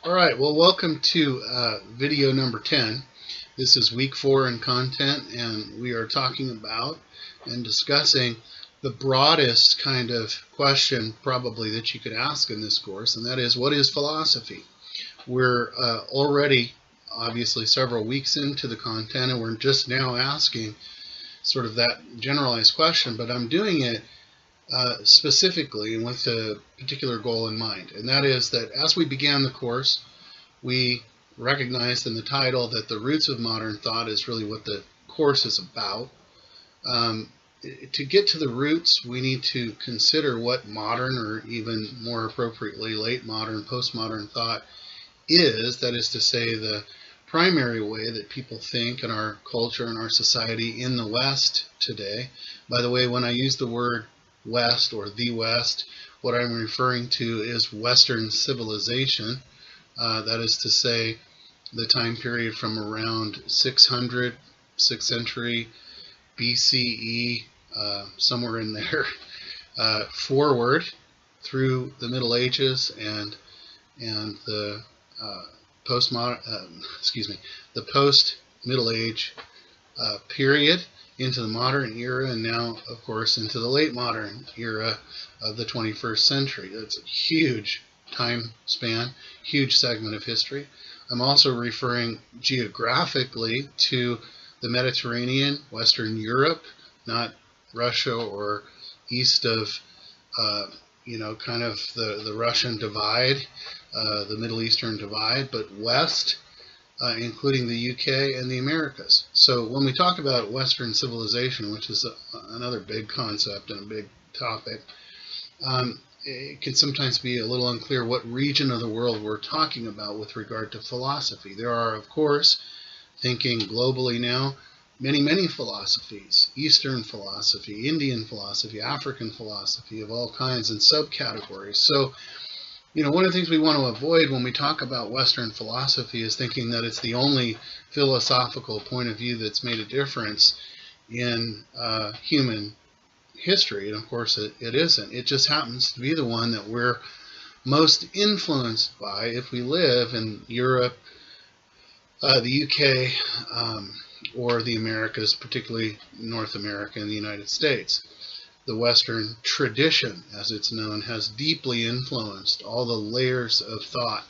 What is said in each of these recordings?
All right, well, welcome to video number 10. This is week 4 in content, and we are talking about and discussing the broadest kind of question probably that you could ask in this course, and that is, what is philosophy? We're already obviously several weeks into the content, and we're just now asking sort of that generalized question, but I'm doing it specifically and with a particular goal in mind, and that is that as we began the course, we recognized in the title that the roots of modern thought is really what the course is about. To get to the roots, we need to consider what modern, or even more appropriately, late modern, postmodern thought is. That is to say, the primary way that people think in our culture and our society in the West today. By the way, when I use the word West or the West, what I'm referring to is Western civilization. That is to say, the time period from around 600, 6th century BCE, somewhere in there, forward through the Middle Ages and the the post Middle Age period into the modern era, and now, of course, into the late modern era of the 21st century. That's a huge time span, huge segment of history. I'm also referring geographically to the Mediterranean, Western Europe, not Russia or east of, kind of the Russian divide, the Middle Eastern divide, but west, including the UK and the Americas. So when we talk about Western civilization, which is another big concept and a big topic, it can sometimes be a little unclear what region of the world we're talking about with regard to philosophy. There are, of course, thinking globally now, many philosophies: Eastern philosophy, Indian philosophy, African philosophy of all kinds and subcategories. So, one of the things we want to avoid when we talk about Western philosophy is thinking that it's the only philosophical point of view that's made a difference in human history. And of course it isn't. It just happens to be the one that we're most influenced by if we live in Europe, the UK, or the Americas, particularly North America and the United States. The Western tradition, as it's known, has deeply influenced all the layers of thought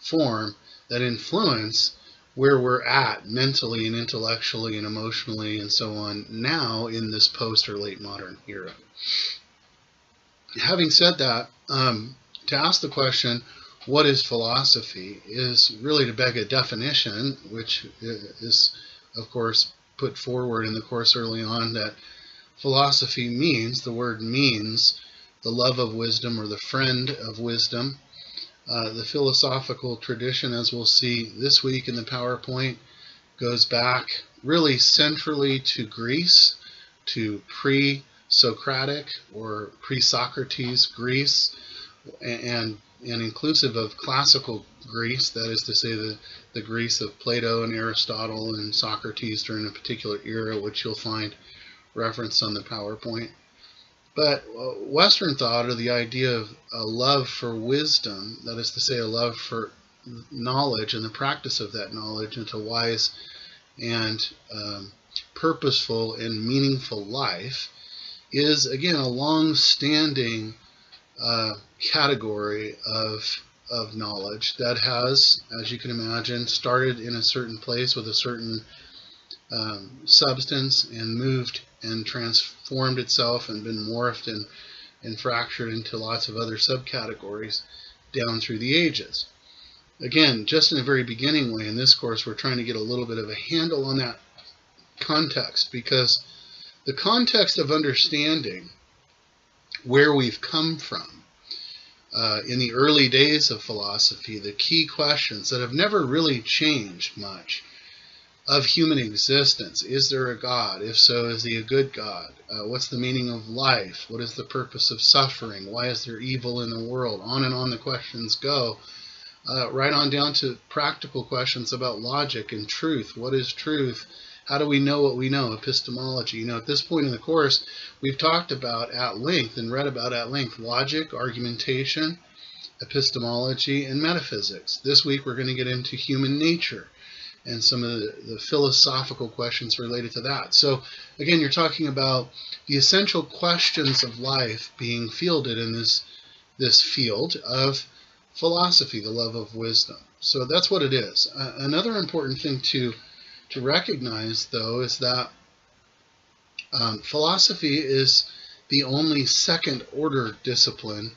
form that influence where we're at mentally and intellectually and emotionally and so on now in this post or late modern era. Having said that, to ask the question, what is philosophy, is really to beg a definition, which is, of course, put forward in the course early on, that philosophy means, the word means, the love of wisdom or the friend of wisdom. The philosophical tradition, as we'll see this week in the PowerPoint, goes back really centrally to Greece, to pre-Socratic or pre-Socrates Greece, and inclusive of classical Greece, that is to say the Greece of Plato and Aristotle and Socrates during a particular era, which you'll find referenced on the PowerPoint. But Western thought, or the idea of a love for wisdom, that is to say, a love for knowledge and the practice of that knowledge into wise and purposeful and meaningful life, is, again, a long-standing category of knowledge that has, as you can imagine, started in a certain place with a certain substance and moved and transformed itself and been morphed and fractured into lots of other subcategories down through the ages. Again, just in a very beginning way, in this course, we're trying to get a little bit of a handle on that context, because the context of understanding where we've come from in the early days of philosophy, the key questions that have never really changed much of human existence. Is there a God? If so, is he a good God? What's the meaning of life? What is the purpose of suffering? Why is there evil in the world? On and on the questions go, right on down to practical questions about logic and truth. What is truth? How do we know what we know? Epistemology. At this point in the course, we've talked about at length and read about at length logic, argumentation, epistemology, and metaphysics. This week we're going to get into human nature and some of the philosophical questions related to that. So again, you're talking about the essential questions of life being fielded in this field of philosophy, the love of wisdom. So that's what it is. Another important thing to recognize, though, is that philosophy is the only second-order discipline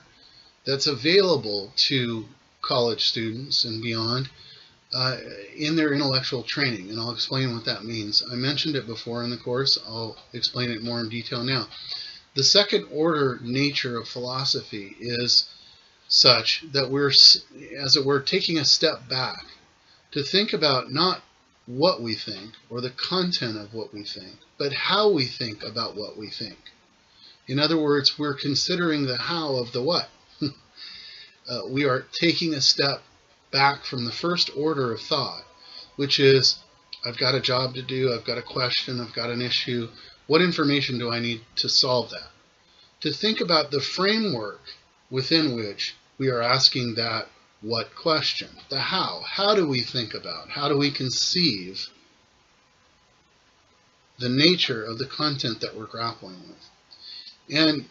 that's available to college students and beyond in their intellectual training, and I'll explain what that means. I mentioned it before in the course. I'll explain it more in detail now. The second-order nature of philosophy is such that we're, as it were, taking a step back to think about not what we think or the content of what we think, but how we think about what we think. In other words, we're considering the how of the what. We are taking a step back from the first order of thought, which is, I've got a job to do, I've got a question, I've got an issue. What information do I need to solve that? To think about the framework within which we are asking that what question, the how. How do we think about, how do we conceive the nature of the content that we're grappling with? And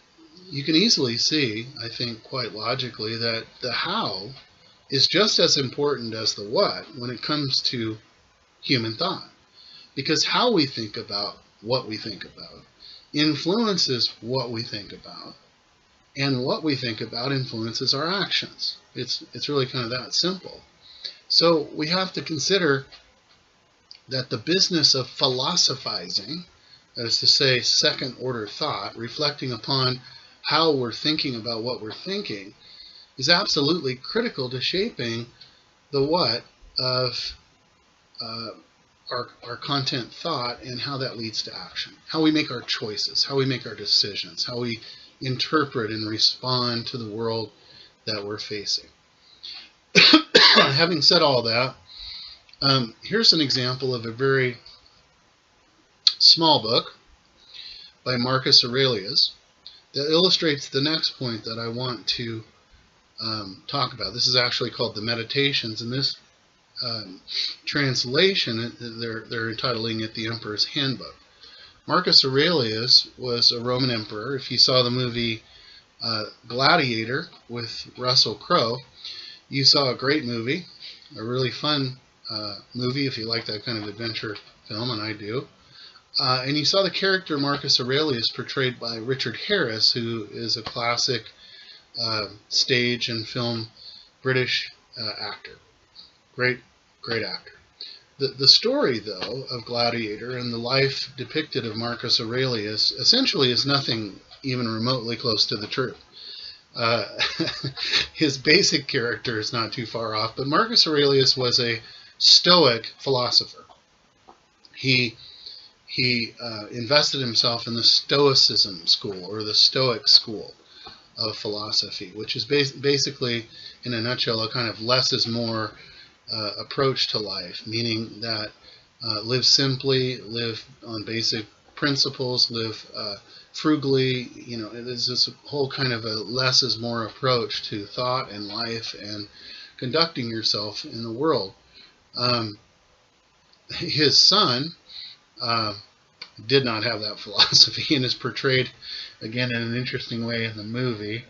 you can easily see, I think quite logically, that the how is just as important as the what when it comes to human thought. Because how we think about what we think about influences what we think about, and what we think about influences our actions. It's really kind of that simple. So we have to consider that the business of philosophizing, that is to say second order thought, reflecting upon how we're thinking about what we're thinking, is absolutely critical to shaping the what of our content thought and how that leads to action, how we make our choices, how we make our decisions, how we interpret and respond to the world that we're facing. Having said all that, here's an example of a very small book by Marcus Aurelius that illustrates the next point that I want to talk about. This is actually called the Meditations, and this translation, they're entitling it the Emperor's Handbook. Marcus Aurelius was a Roman emperor. If you saw the movie Gladiator with Russell Crowe, you saw a great movie, a really fun movie if you like that kind of adventure film, and I do. And you saw the character Marcus Aurelius portrayed by Richard Harris, who is a classic stage and film British actor. Great actor. The story, though, of Gladiator and the life depicted of Marcus Aurelius essentially is nothing even remotely close to the truth. His basic character is not too far off, but Marcus Aurelius was a Stoic philosopher. He invested himself in the Stoicism school, or the Stoic school of philosophy, which is basically, in a nutshell, a kind of less is more approach to life, meaning that live simply, live on basic principles, live frugally. You know, there's this whole kind of a less is more approach to thought and life and conducting yourself in the world. His son did not have that philosophy and is portrayed, again, in an interesting way in the movie.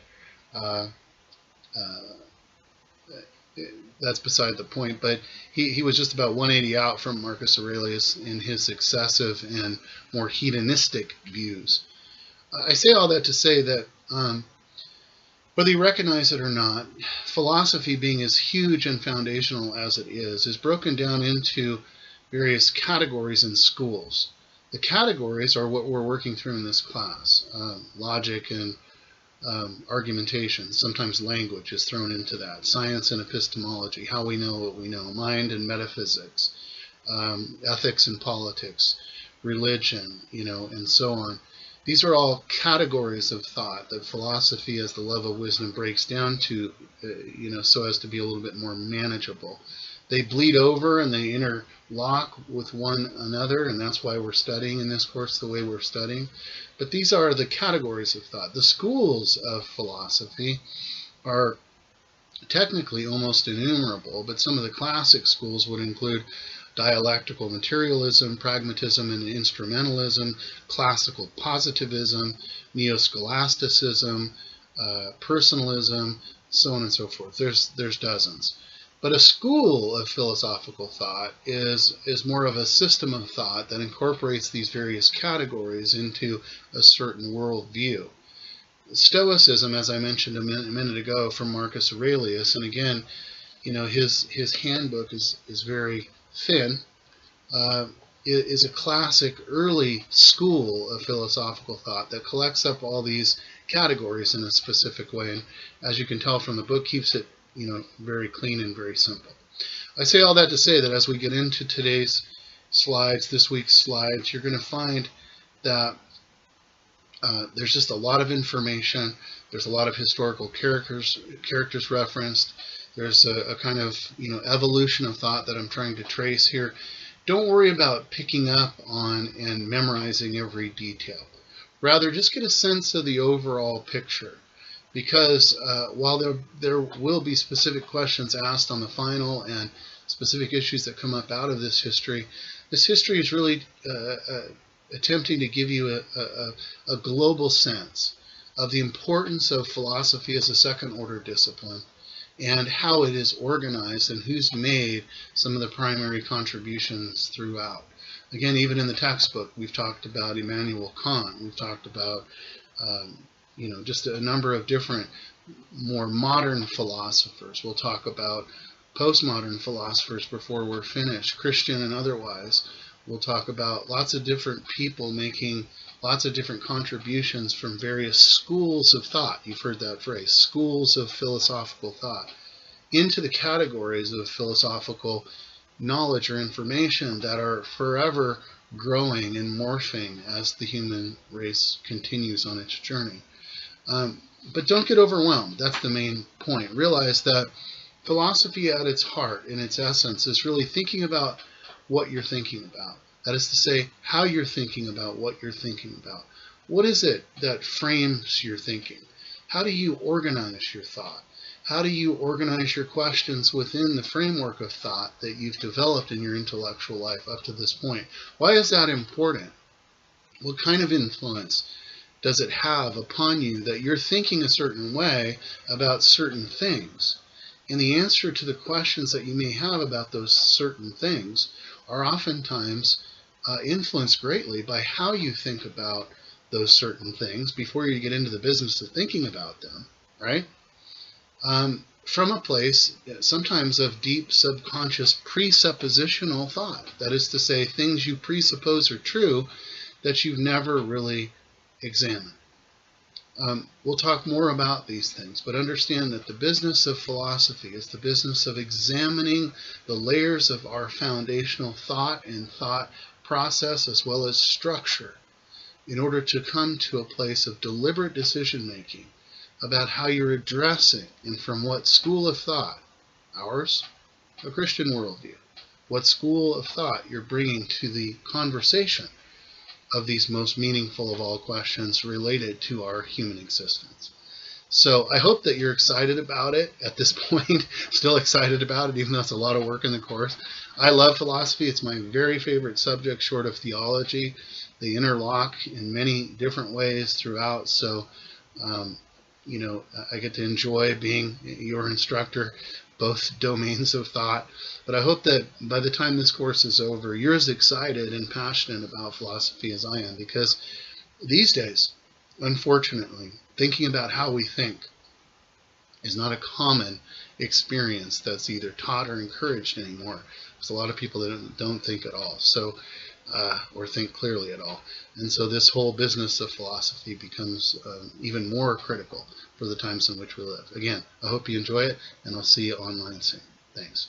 That's beside the point, but he was just about 180 out from Marcus Aurelius in his excessive and more hedonistic views. I say all that to say that whether you recognize it or not, philosophy, being as huge and foundational as it is broken down into various categories in schools. The categories are what we're working through in this class. Logic and argumentation, sometimes language is thrown into that. Science and epistemology, how we know what we know. Mind and metaphysics, ethics and politics, religion, and so on. These are all categories of thought that philosophy, as the love of wisdom, breaks down to, so as to be a little bit more manageable. They bleed over and they interlock with one another, and that's why we're studying in this course the way we're studying. But these are the categories of thought. The schools of philosophy are technically almost innumerable, but some of the classic schools would include dialectical materialism, pragmatism and instrumentalism, classical positivism, neo-scholasticism, personalism, so on and so forth. There's dozens. But a school of philosophical thought is more of a system of thought that incorporates these various categories into a certain worldview. Stoicism, as I mentioned a minute ago, from Marcus Aurelius, and again, his handbook is very thin. It is a classic early school of philosophical thought that collects up all these categories in a specific way, and as you can tell from the book, keeps it very clean and very simple. I say all that to say that as we get into today's slides, this week's slides, you're going to find that there's just a lot of information. There's a lot of historical characters referenced. There's a kind of evolution of thought that I'm trying to trace here. Don't worry about picking up on and memorizing every detail. Rather, just get a sense of the overall picture. Because while there will be specific questions asked on the final and specific issues that come up out of this history is really attempting to give you a global sense of the importance of philosophy as a second-order discipline and how it is organized and who's made some of the primary contributions throughout. Again, even in the textbook, we've talked about Immanuel Kant. We've talked about just a number of different more modern philosophers. We'll talk about postmodern philosophers before we're finished, Christian and otherwise. We'll talk about lots of different people making lots of different contributions from various schools of thought. You've heard that phrase, schools of philosophical thought, into the categories of philosophical knowledge or information that are forever growing and morphing as the human race continues on its journey. But don't get overwhelmed. That's the main point. Realize that philosophy at its heart, in its essence, is really thinking about what you're thinking about. That is to say, how you're thinking about what you're thinking about. What is it that frames your thinking? How do you organize your thought? How do you organize your questions within the framework of thought that you've developed in your intellectual life up to this point? Why is that important? What kind of influence does it have upon you that you're thinking a certain way about certain things? And the answer to the questions that you may have about those certain things are oftentimes influenced greatly by how you think about those certain things before you get into the business of thinking about them, right? From a place sometimes of deep subconscious presuppositional thought. That is to say, things you presuppose are true that you've never really examined. We'll talk more about these things, but understand that the business of philosophy is the business of examining the layers of our foundational thought and thought process as well as structure in order to come to a place of deliberate decision-making about how you're addressing and from what school of thought, ours, a Christian worldview, what school of thought you're bringing to the conversation of these most meaningful of all questions related to our human existence. So I hope that you're excited about it at this point, still excited about it, even though it's a lot of work in the course. I love philosophy. It's my very favorite subject short of theology. They interlock in many different ways throughout. So, I get to enjoy being your instructor, both domains of thought. But I hope that by the time this course is over, you're as excited and passionate about philosophy as I am, because these days, unfortunately, thinking about how we think is not a common experience that's either taught or encouraged anymore. There's a lot of people that don't think at all, or think clearly at all. And so this whole business of philosophy becomes even more critical for the times in which we live. Again, I hope you enjoy it, and I'll see you online soon. Thanks.